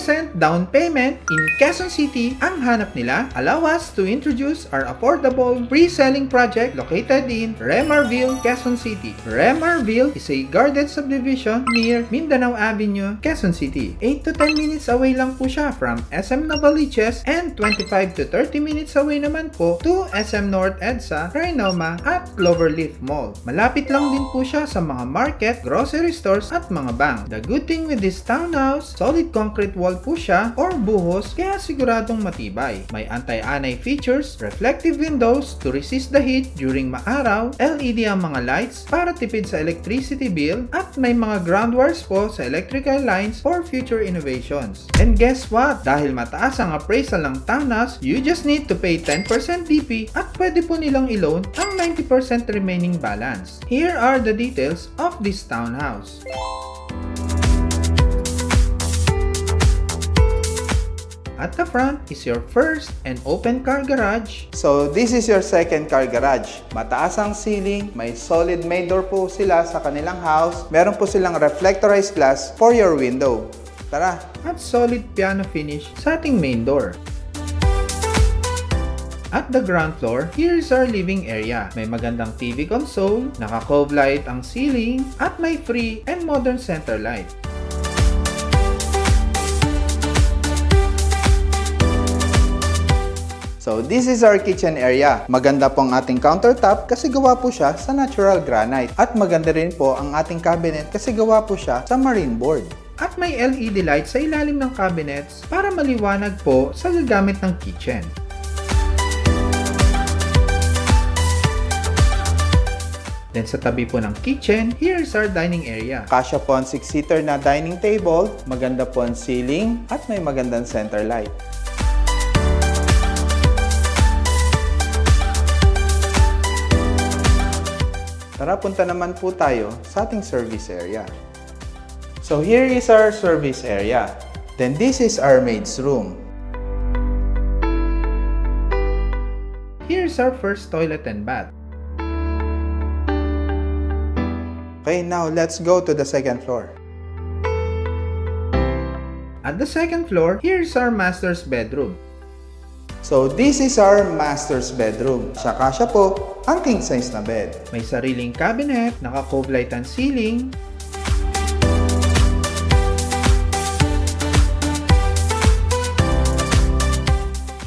10% down payment in Quezon City ang hanap nila. Allow us to introduce our affordable pre-selling project located in Remarville, Quezon City. Remarville is a guarded subdivision near Mindanao Avenue, Quezon City. 8 to 10 minutes away lang po siya from SM Novaliches and 25 to 30 minutes away naman po to SM North EDSA, Trinoma at Cloverleaf Mall. Malapit lang din po siya sa mga market, grocery stores at mga bank. The good thing with this townhouse, solid concrete wall po siya or buhos kaya siguradong matibay. May anti-anay features, reflective windows to resist the heat during maaraw, LED ang mga lights para tipid sa electricity bill at may mga ground wires po sa electrical lines for future innovations. And guess what? Dahil mataas ang appraisal ng townhouse, you just need to pay 10% DP at pwede po nilang i-loan ang 90% remaining balance. Here are the details of this townhouse. At the front is your first and open car garage. So this is your second car garage. Mataas ang ceiling, may solid main door po sila sa kanilang house. Meron po silang reflectorized glass for your window. Tara! At solid piano finish sa ating main door. At the ground floor, here is our living area. May magandang TV console, naka-cove light ang ceiling, at may free and modern center light. So this is our kitchen area. Maganda po ang ating countertop kasi gawa po siya sa natural granite. At maganda rin po ang ating cabinet kasi gawa po siya sa marine board. At may LED light sa ilalim ng cabinets para maliwanag po sa gagamit ng kitchen. Then sa tabi po ng kitchen, here is our dining area. Kasya po ang 6-seater na dining table, maganda po ang ceiling, at may magandang center light. Tara, punta naman po tayo sa ating service area. So here is our service area. Then this is our maid's room. Here's our first toilet and bath. Okay, now let's go to the second floor. At the second floor, here's our master's bedroom. So this is our master's bedroom. Kasya po ang king size na bed. May sariling cabinet, naka-cove light ang ceiling.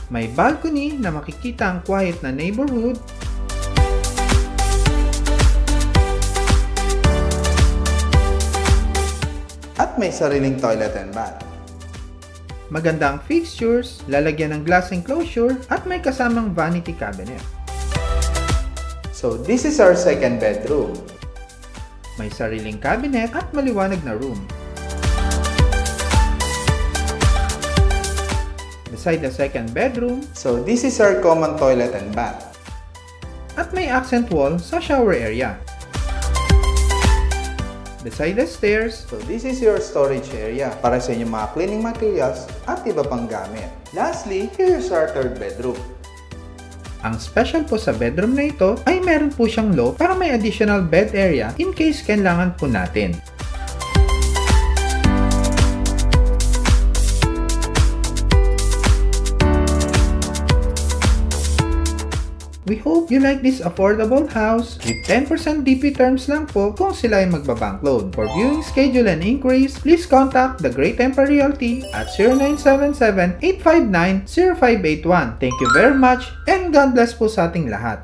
May balcony na makikita ang quiet na neighborhood. At may sariling toilet and bath. Magandang fixtures, lalagyan ng glass enclosure at may kasamang vanity cabinet. So this is our second bedroom. May sariling cabinet at maliwanag na room. Beside the second bedroom, so this is our common toilet and bath. At may accent wall sa shower area. Beside the stairs, so this is your storage area para sa inyong mga cleaning materials at iba pang gamit. Lastly, here's our third bedroom. Ang special po sa bedroom na ito ay meron po siyang loft para may additional bed area in case kailangan po natin. We hope you like this affordable house with 10% DP terms lang po kung sila ay magbabank loan. For viewing schedule and inquiries, please contact The Great Temper Realty at 0977-859-0581. Thank you very much and God bless po sa ating lahat.